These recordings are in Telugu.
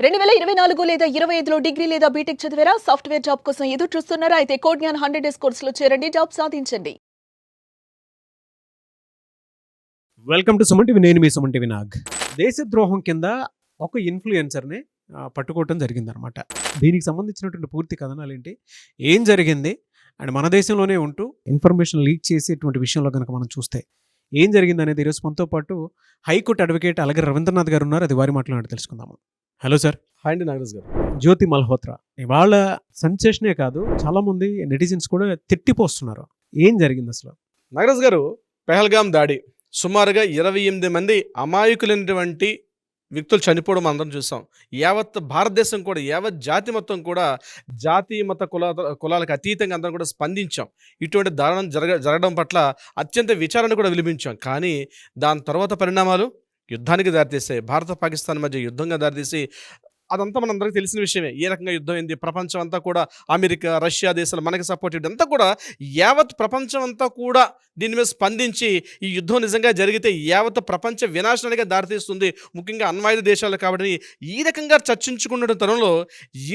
2024 లేదా 25లో డిగ్రీ లేదా బీటెక్ చదివారా? సాఫ్ట్‌వేర్ జాబ్ కోసం ఎదురు చూస్తున్నారా? అయితే కోడ్ జ్ఞాన్ 100 డేస్ కోర్సులో చేరండి. జాబ్ సాధించండి. Welcome to Suman TV. నేను మీ సుమన్ టీవీ నాగ్. దేశద్రోహం కింద ఒక ఇన్ఫ్లుయెన్సర్‌ని పట్టుకోవటం జరిగిందనమాట. దీనికి సంబంధించినటువంటి పూర్తి కథనాలు ఏంటి? ఏం జరిగింది? అండ్ మన దేశంలోనే ఉంటూ ఇన్ఫర్మేషన్ లీక్ చేసేటువంటి విషయంలో కనుక మనం చూస్తే ఏం జరిగిందనేది ఈరోజు మనతో పాటు హైకోర్టు అడ్వకేట్ అలాగే రవీంద్రనాథ్ గారు ఉన్నారు. అది వారి మాటలు తెలుసుకుందాము. Hello sir. హాయ్ అండి నాగరాజ్ గారు. జ్యోతి మల్హోత్రా ఇవాళ సెన్సేషనే కాదు, చాలా మంది నెటిజన్స్ కూడా తిట్టిపోస్తున్నారు. ఏం జరిగింది అసలు? నాగరాజ్ గారు, పెహల్గాం దాడి సుమారుగా 28 మంది అమాయకులైనటువంటి వ్యక్తులు చనిపోవడం అందరం చూసాం. యావత్ భారతదేశం కూడా, యావత్ జాతి మొత్తం కూడా, జాతి మత కులాలకు అతీతంగా అందరం కూడా స్పందించాం. ఇటువంటి దారుణం జరగడం పట్ల అత్యంత విచారణ కూడా విలిపించాం. కానీ దాని తర్వాత పరిణామాలు యుద్ధానికి దారితీసాయి. భారత పాకిస్తాన్ మధ్య యుద్ధంగా దారితీసి అదంతా మనందరికీ తెలిసిన విషయమే. ఏ రకంగా యుద్ధం అయింది, ప్రపంచం అంతా కూడా, అమెరికా, రష్యా దేశాలు మనకి సపోర్ట్ చేయడం అంతా కూడా, యావత్ ప్రపంచం అంతా కూడా దీని మీద స్పందించి ఈ యుద్ధం నిజంగా జరిగితే యావత్ ప్రపంచ వినాశనానికి దారితీస్తుంది, ముఖ్యంగా అణ్వాయుధ దేశాలు కాబట్టి ఈ రకంగా చర్చించుకున్న తరుణంలో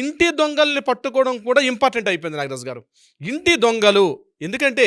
ఇంటి దొంగల్ని పట్టుకోవడం కూడా ఇంపార్టెంట్ అయిపోయింది నాగరాజ్ గారు. ఇంటి దొంగలు, ఎందుకంటే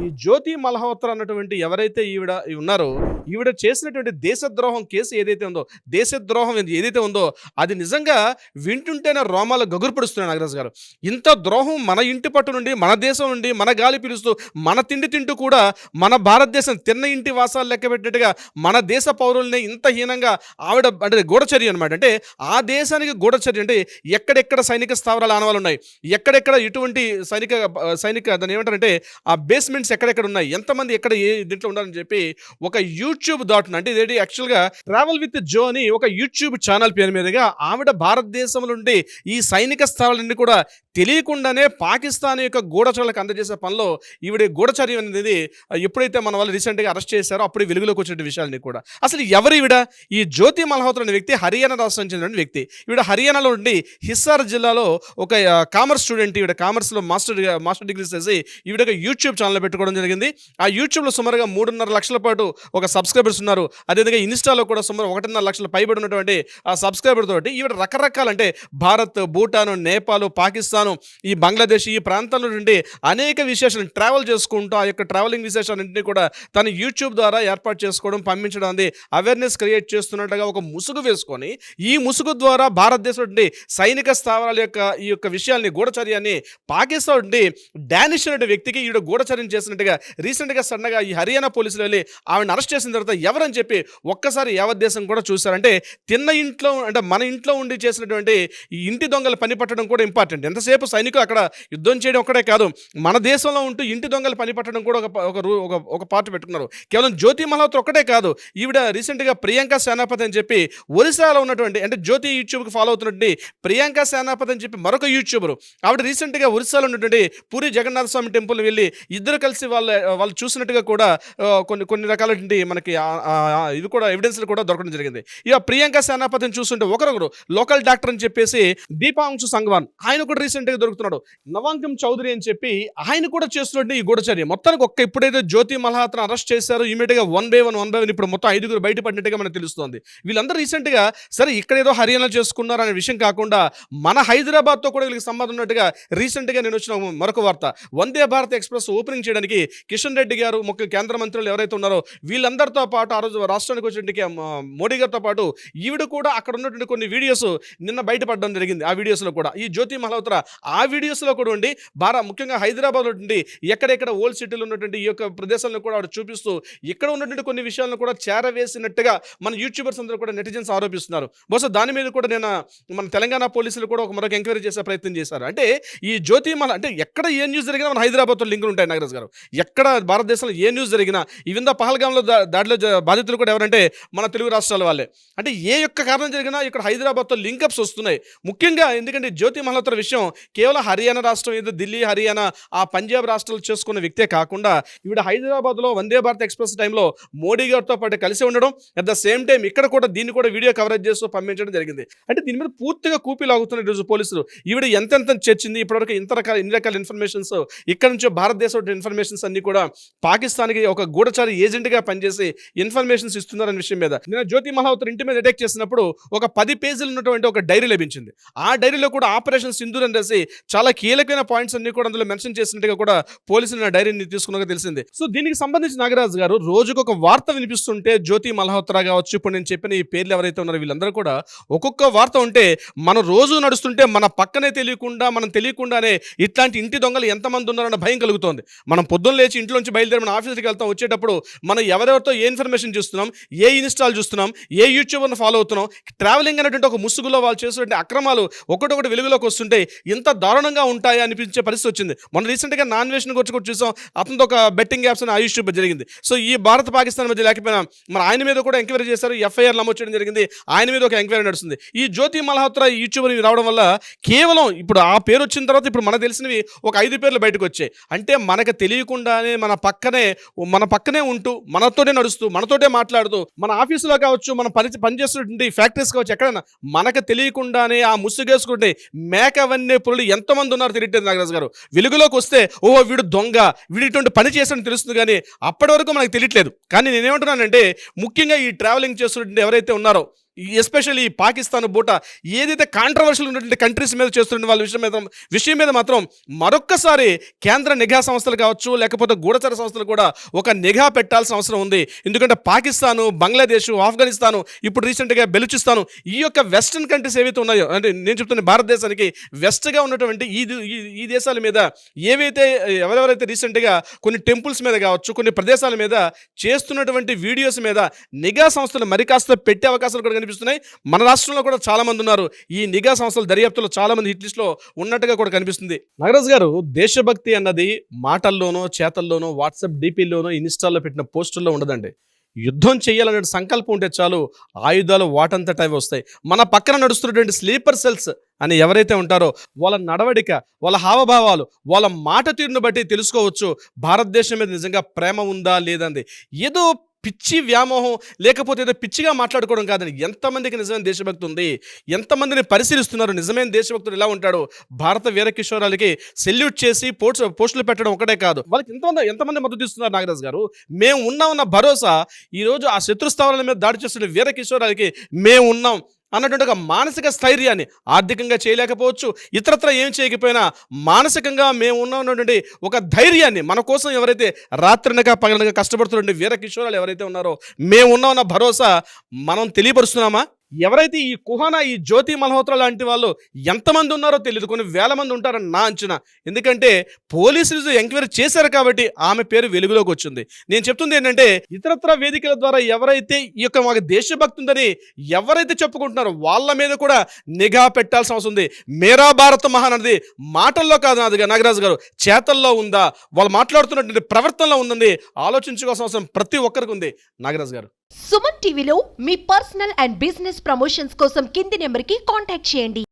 ఈ జ్యోతి మల్హోత్రా అన్నటువంటి ఎవరైతే ఈవిడ ఉన్నారో, ఈవిడ చేసినటువంటి దేశద్రోహం కేసు ఏదైతే ఉందో, దేశద్రోహం ఏదైతే ఉందో, అది నిజంగా వింటుంటేనే రోమాలు గగురుపడుస్తున్నాయి నాగరాజ్ గారు. ఇంత ద్రోహం మన ఇంటి పట్టు నుండి, మన దేశం నుండి, మన గాలి పిలుస్తూ, మన తిండి తింటూ కూడా, మన భారతదేశం తిన్న ఇంటి వాసాలు లెక్క పెట్టినట్టుగా మన దేశ పౌరుల్ని ఇంత హీనంగా ఆవిడ, అంటే గూఢచర్య అనమాట. అంటే ఆ దేశానికి గూఢచర్య అంటే ఎక్కడెక్కడ సైనిక స్థావరాలు ఆనవాళ్ళు ఉన్నాయి, ఎక్కడెక్కడ ఇటువంటి సైనిక దాన్ని ఏమంటారంటే ఆ బేస్మెంట్స్ ఎక్కడెక్కడ ఉన్నాయి, ఎంతమంది ఎక్కడ ఏ దీంట్లో ఉండాలని చెప్పి ఒక యూట్యూబ్ అంటే ఇదేంటి యాక్చువల్గా ట్రావెల్ విత్ జో అని ఒక యూట్యూబ్ ఛానల్ పేరు మీదుగా ఆవిడ భారతదేశం నుండి ఈ సైనిక స్థావరాలన్నీ కూడా తెలియకుండానే పాకిస్తాన్ యొక్క గూఢచర్యలకు అందజేసే పనిలో ఈవిడ గూఢచర్యం అనేది ఎప్పుడైతే మన వాళ్ళు రీసెంట్గా అరెస్ట్ చేశారో అప్పుడే వెలుగులోకి వచ్చిన విషయాలని కూడా. అసలు ఎవరు ఈవిడ? ఈ జ్యోతి మల్హోత్రా అనే వ్యక్తి హర్యానా రాష్ట్రం చెందిన వ్యక్తి. ఈవిడ హర్యానాలో ఉండి హిస్సార్ జిల్లాలో ఒక కామర్స్ స్టూడెంట్. ఈవిడ కామర్స్లో మాస్టర్ డిగ్రీ చేసి ఈవిడ యూట్యూబ్ ఛానల్ పెట్టుకోవడం జరిగింది. ఆ యూట్యూబ్లో సుమారుగా 3.5 లక్షల పాటు ఒక సబ్స్క్రైబర్స్ ఉన్నారు. అదేవిధంగా ఇన్స్టాలో కూడా సుమారు 1.5 లక్షల పైబడి ఉన్నటువంటి ఆ సబ్స్క్రైబర్ తోటి ఈవిడ రకరకాల, అంటే భారత్, భూటాను, నేపాల్, పాకిస్తాన్, ఈ బంగ్లాదేశ్, ఈ ప్రాంతాల నుండి అనేక విశేషాలు ట్రావెల్ చేసుకుంటూ ఆ యొక్క ట్రావెలింగ్ విశేషాలన్నింటినీ కూడా తన యూట్యూబ్ ద్వారా ఏర్పాటు చేసుకోవడం, పంపించడం, అది అవేర్నెస్ క్రియేట్ చేస్తున్నట్టుగా ఒక ముసుగు వేసుకొని, ఈ ముసుగు ద్వారా భారతదేశం నుండి సైనిక స్థావరాల యొక్క ఈ యొక్క విషయాల్ని, గూఢచర్యాన్ని పాకిస్తాన్ నుండి డానిష్ అనే వ్యక్తికి ఈవిడ గూఢచర్యం చేసినట్టుగా రీసెంట్గా సడన్గా ఈ హర్యానా పోలీసులు వెళ్ళి ఆవిడని అరెస్ట్ చేసిన తర్వాత ఎవరని చెప్పి ఒక్కసారి యావత్ దేశం కూడా చూశారంటే, తిన్న ఇంట్లో, అంటే మన ఇంట్లో ఉండి చేసినటువంటి ఈ ఇంటి దొంగలు పని పట్టడం కూడా ఇంపార్టెంట్. ఎంతసేపు సైనికులు అక్కడ యుద్ధం చేయడం ఒక్కడే కాదు, మన దేశంలో ఉంటూ ఇంటి దొంగలు పని పట్టడం కూడా ఒక పార్ట్ పెట్టుకున్నారు. కేవలం జ్యోతి మల్హోత్రా ఒక్కటే కాదు, ఈవిడ రీసెంట్గా ప్రియాంక సేనాపతి అని చెప్పి ఒరిస్సాలో ఉన్నటువంటి, అంటే జ్యోతి యూట్యూబ్కి ఫాలో అవుతున్నటువంటి ప్రియాంక సేనాపతి అని చెప్పి మరొక యూట్యూబర్, ఆవిడ రీసెంట్గా ఒరిస్సాలో ఉన్నటువంటి పూరి జగన్నాథ స్వామి టెంపుల్ వెళ్ళి ఇద్దరు కలిసి వాళ్ళు చూసినట్టుగా కూడా కొన్ని రకాలటువంటి మనకి ఇవి కూడా ఎవిడెన్స్లు కూడా దొరకడం జరిగింది. ఇక ప్రియాంక సేనాపతిని చూస్తుంటే ఒకరొకరు లోకల్ డాక్టర్ అని చెప్పేసి దీపాంశు సంగ్వాన్, ఆయన కూడా రీసెంట్గా దొరుకుతున్నాడు. నవాంకం చౌదరి అని చెప్పి ఆయన కూడా చేస్తున్నట్టు ఈ గూఢచర్య. మొత్తానికి ఎప్పుడైతే జ్యోతి మల్హోత్రా అరెస్ట్ చేశారో ఇమీడియట్గా వన్ బై వన్ ఇప్పుడు మొత్తం 5 బయటపడినట్టుగా మనకు తెలుస్తోంది. వీళ్ళందరూ రీసెంట్గా సరే ఇక్కడ ఏదో హర్యానా చేసుకున్నారు అనే విషయం కాకుండా మన హైదరాబాద్తో కూడా వీళ్ళకి సంబంధం ఉన్నట్టుగా రీసెంట్గా నేను వచ్చిన మరొక వార్త. వందే భారత్ ఎక్స్ప్రెస్ ఓపెనింగ్ చేయడానికి కిషన్ రెడ్డి గారు, ముఖ్య కేంద్ర మంత్రులు ఎవరైతే ఉన్నారో వీళ్ళందరితో పాటు ఆ రోజు రాష్ట్రానికి వచ్చినట్టుగా మోడీ గారితో పాటు ఈవిడ కూడా అక్కడ ఉన్నటువంటి కొన్ని వీడియోస్ నిన్న బయటపడడం జరిగింది. ఆ వీడియోస్లో కూడా ఈ జ్యోతి మల్హోత్రా ఆ వీడియోస్లో కూడా ఉండి ముఖ్యంగా హైదరాబాద్లో ఉండి ఎక్కడెక్కడ ఓల్డ్ సిటీలో ఉన్నటువంటి ఈ యొక్క ప్రదేశాలను కూడా ఆవిడ చూపిస్తూ ఇక్కడ ఉన్నటువంటి కొన్ని విషయాలను కూడా చేరవేసినట్టుగా మన యూట్యూబర్స్ అందరూ కూడా నెటిజన్స్ ఆరోపిస్తున్నారు. బహుశా దాని మీద కూడా నేను మన తెలంగాణ పోలీసులు కూడా మరొక ఎంక్వైరీ చేసే ప్రయత్నం చేశారు. అంటే ఈ జ్యోతి అంటే ఎక్కడ ఏ న్యూస్ జరిగినా మన హైదరాబాద్తో లింకులు ఉంటాయి నాగరాజ్ గారు. ఎక్కడ భారతదేశంలో ఏ న్యూస్ జరిగినా, ఈవిందా పహల్గాంలో దాడిలో బాధితులు కూడా ఎవరంటే మన తెలుగు రాష్ట్రాల వాళ్ళే. అంటే ఏ యొక్క కారణం జరిగినా ఇక్కడ హైదరాబాద్తో లింకప్స్ వస్తున్నాయి. ముఖ్యంగా ఎందుకంటే జ్యోతి మల్హోత్రా విషయం కేవలం హర్యానా రాష్ట్రం, ఏదో ఢిల్లీ, హర్యానా, ఆ పంజాబ్ రాష్ట్రాలు చేసుకున్న వ్యక్తే కాకుండా ఈవిడ హైదరాబాద్లో వందే భారత్ ఎక్స్ప్రెస్ టైంలో మోడీ గారితో పాటు కలిసి ఉండడం, అట్ ద సేమ్ టైం ఇక్కడ కూడా దీన్ని కూడా వీడియో కవరేజ్ చేస్తూ పంపించడం జరిగింది. అంటే దీని మీద పూర్తిగా కూపీ లాగుతున్న ఈరోజు పోలీసులు. ఈవిడ ఎంతెంత చర్చింది ఇప్పటివరకు, ఇన్ని రకాల ఇన్ఫర్మేషన్స్ ఇక్కడ నుంచి భారతదేశం ఇన్ఫర్మేషన్స్ అన్ని కూడా పాకిస్తాన్కి ఒక గూఢచారి ఏజెంట్గా పనిచేసి ఇన్ఫర్మేషన్స్ ఇస్తున్నారనే విషయం మీద నేను జ్యోతి మల్హోత్రా ఇంటి మీద అటాక్ చేసినప్పుడు ఒక 10 పేజీలు ఉన్నటువంటి ఒక డైరీ లభించింది. ఆ డైరీలో కూడా ఆపరేషన్ సింధూర్ అని రాసి చాలా కీలకమైన పాయింట్స్ అన్ని కూడా అందులో మెన్షన్ చేసినట్టుగా కూడా పోలీసులు నా డైరీని తీసుకున్నగా తెలిసింది. సో దీనికి సంబంధించి నాగరాజు గారు రోజుకు ఒక వార్త వినిపిస్తుంటే జ్యోతి మల్హోత్రా కావచ్చు, ఇప్పుడు నేను చెప్పిన ఈ పేర్లు ఎవరైతే ఉన్నారో వీళ్ళందరూ కూడా ఒక్కొక్క వార్త ఉంటే మనం రోజు నడుస్తుంటే మన పక్కనే మనం తెలియకుండానే ఇట్లాంటి ఇంటి దొంగలు ఎంతమంది ఉన్నారన్న భయం కలుగుతోంది. మనం పొద్దున్న లేచి ఇంట్లోంచి బయలుదేరి మన ఆఫీస్కి వెళ్తాం, వచ్చేటప్పుడు మనం ఎవరెవరితో ఏ ఇన్ఫర్మేషన్ చూస్తున్నాం, ఏ ఇన్స్టాల్ చూస్తున్నాం, ఏ యూట్యూబర్ని ఫాలో అవుతున్నాం, ట్రావెలింగ్ అనేటువంటి ఒక ముసుగులో వాళ్ళు చేస్తున్న అక్రమాలు ఒకటొకటి వెలుగులోకి వస్తుంటే ఇంత దారుణంగా ఉంటాయా అనిపించే పరిస్థితి వచ్చింది. మన రీసెంట్గా నాన్ వెజ్ని గురించి కూడా చూసాం. అతనితో ఒక బెట్టింగ్ యాప్స్ అని ఆయుష్ జరిగింది. సో ఈ భారత పాకిస్తాన్ మధ్య లేకపోయినా మరి ఆయన మీద కూడా ఎంక్వైరీ చేశారు, ఎఫ్ఐఆర్ నమోదు చేయడం జరిగింది. ఆయన మీద ఒక ఎంక్వైరీ నడుస్తుంది. ఈ జ్యోతి మల్హోత్రా యూట్యూబర్ రావడం వల్ల కేవలం ఇప్పుడు ఆ పేరు వచ్చిన తర్వాత ఇప్పుడు మనకు తెలిసినవి ఒక 5 పేర్లు బయటకు వచ్చాయి. అంటే మనకు తెలియకుండానే మన పక్కనే ఉంటూ మనతోనే నడుస్తూ మనతోటే మాట్లాడుతూ మన ఆఫీసులో కావచ్చు, మన పనిచేస్తున్నటువంటి ఫ్యాక్టరీస్ కావచ్చు, ఎక్కడైనా మనకు తెలియకుండానే ఆ ముసుగేసుకుంటే మేకవన్నీ పురులు ఎంతమంది ఉన్నారో తెలియట్లేదు నాగరాజు గారు. వెలుగులోకి వస్తే ఓహో వీడు దొంగ, వీడు ఇటువంటి పని చేస్తాడని తెలుస్తుంది, కానీ అప్పటి వరకు మనకు తెలియట్లేదు. కానీ నేనేమంటున్నానంటే ముఖ్యంగా ఈ ట్రావెలింగ్ చేస్తున్నటువంటి ఎవరైతే ఉన్నారో ఎస్పెషల్లీ ఈ పాకిస్తాన్ బూట ఏదైతే కాంట్రవర్షియల్ ఉన్నటువంటి కంట్రీస్ మీద చేస్తున్న వాళ్ళ విషయం మీద మాత్రం మరొక్కసారి కేంద్ర నిఘా సంస్థలు కావచ్చు, లేకపోతే గూఢచర సంస్థలు కూడా ఒక నిఘా పెట్టాల్సిన అవసరం ఉంది. ఎందుకంటే పాకిస్తాను, బంగ్లాదేశ్, ఆఫ్ఘనిస్తాను, ఇప్పుడు రీసెంట్గా బెలూచిస్తాను, ఈ యొక్క వెస్టర్న్ కంట్రీస్ ఏవైతే ఉన్నాయో, అంటే నేను చెప్తున్న భారతదేశానికి వెస్ట్గా ఉన్నటువంటి ఈ దేశాల మీద ఎవరెవరైతే రీసెంట్గా కొన్ని టెంపుల్స్ మీద కావచ్చు, కొన్ని ప్రదేశాల మీద చేస్తున్నటువంటి వీడియోస్ మీద నిఘా సంస్థలు మరి కాస్త పెట్టే అవకాశాలు కూడా కనిపిస్తున్నాయి. మన రాష్ట్రంలో కూడా చాలా మంది ఉన్నారు. ఈ నిఘా సంస్థల దర్యాప్తులో చాలా మంది హిట్ లిస్ట్ లో ఉన్నట్టుగా కూడా కనిపిస్తుంది. నాగరాజు గారు, దేశభక్తి అన్నది మాటల్లోనో, చేతల్లోనో, వాట్సాప్ డీపీల్లోనో, ఇన్స్టాల్లో పెట్టిన పోస్టుల్లో ఉండదండి. యుద్ధం చేయాలనే సంకల్పం ఉంటే చాలు, ఆయుధాలు వాటంతట అవి వస్తాయి. మన పక్కన నడుస్తున్నటువంటి స్లీపర్ సెల్స్ అని ఎవరైతే ఉంటారో వాళ్ళ నడవడిక, వాళ్ళ హావభావాలు, వాళ్ళ మాట తీరును బట్టి తెలుసుకోవచ్చు భారతదేశం మీద నిజంగా ప్రేమ ఉందా లేదండి. ఏదో పిచ్చి వ్యామోహం, లేకపోతే ఏదో పిచ్చిగా మాట్లాడుకోవడం కాదని, ఎంతమందికి నిజమైన దేశభక్తి ఉంది, ఎంతమందిని పరిశీలిస్తున్నారు, నిజమైన దేశభక్తుడు ఎలా ఉంటాడు. భారత వీర కిషోరాలకి సెల్యూట్ చేసి పోస్టులు పెట్టడం ఒకటే కాదు, వాళ్ళకి ఎంతమంది మద్దతు ఇస్తున్నారు నాగరాజు గారు. మేము ఉన్నామన్న భరోసా ఈరోజు ఆ శత్రుస్థావరాల మీద దాడి చేస్తున్న వీర కిషోరాలకి మేము ఉన్నాం అన్నటువంటి ఒక మానసిక స్థైర్యాన్ని ఆర్థికంగా చేయలేకపోవచ్చు, ఇతరత్ర ఏం చేయకపోయినా మానసికంగా మేము ఉన్నటువంటి ఒక ధైర్యాన్ని మన కోసం ఎవరైతే రాత్రినగా పగలనగా కష్టపడుతున్న వీర కిషోరాలు ఎవరైతే ఉన్నారో మేము ఉన్నామన్న భరోసా మనం తెలియపరుస్తున్నామా? ఎవరైతే ఈ కుహానా, ఈ జ్యోతి మల్హోత్రా లాంటి వాళ్ళు ఎంతమంది ఉన్నారో తెలియదు, కొన్ని వేల మంది ఉంటారని నా అంచనా. ఎందుకంటే పోలీసులు ఎంక్వైరీ చేశారు కాబట్టి ఆమె పేరు వెలుగులోకి వచ్చింది. నేను చెప్తుంది ఏంటంటే ఇతరత్ర వేదికల ద్వారా ఎవరైతే ఈ యొక్క మాకు దేశభక్తి ఉందని ఎవరైతే చెప్పుకుంటున్నారో వాళ్ళ మీద కూడా నిఘా పెట్టాల్సిన అవసరం ఉంది. మేరా భారత మహాన్ అనేది మాటల్లో కాదు నాగరాజు గారు, చేతల్లో ఉందా, వాళ్ళు మాట్లాడుతున్నటువంటి ప్రవర్తనలో ఉందండి. ఆలోచించుకోవాల్సిన అవసరం ప్రతి ఒక్కరికి ఉంది నాగరాజు గారు. సుమన్ టీవీలో మీ పర్సనల్ అండ్ బిజినెస్ ప్రమోషన్స్ కోసం కింది నెంబర్కి కాంటాక్ట్ చేయండి.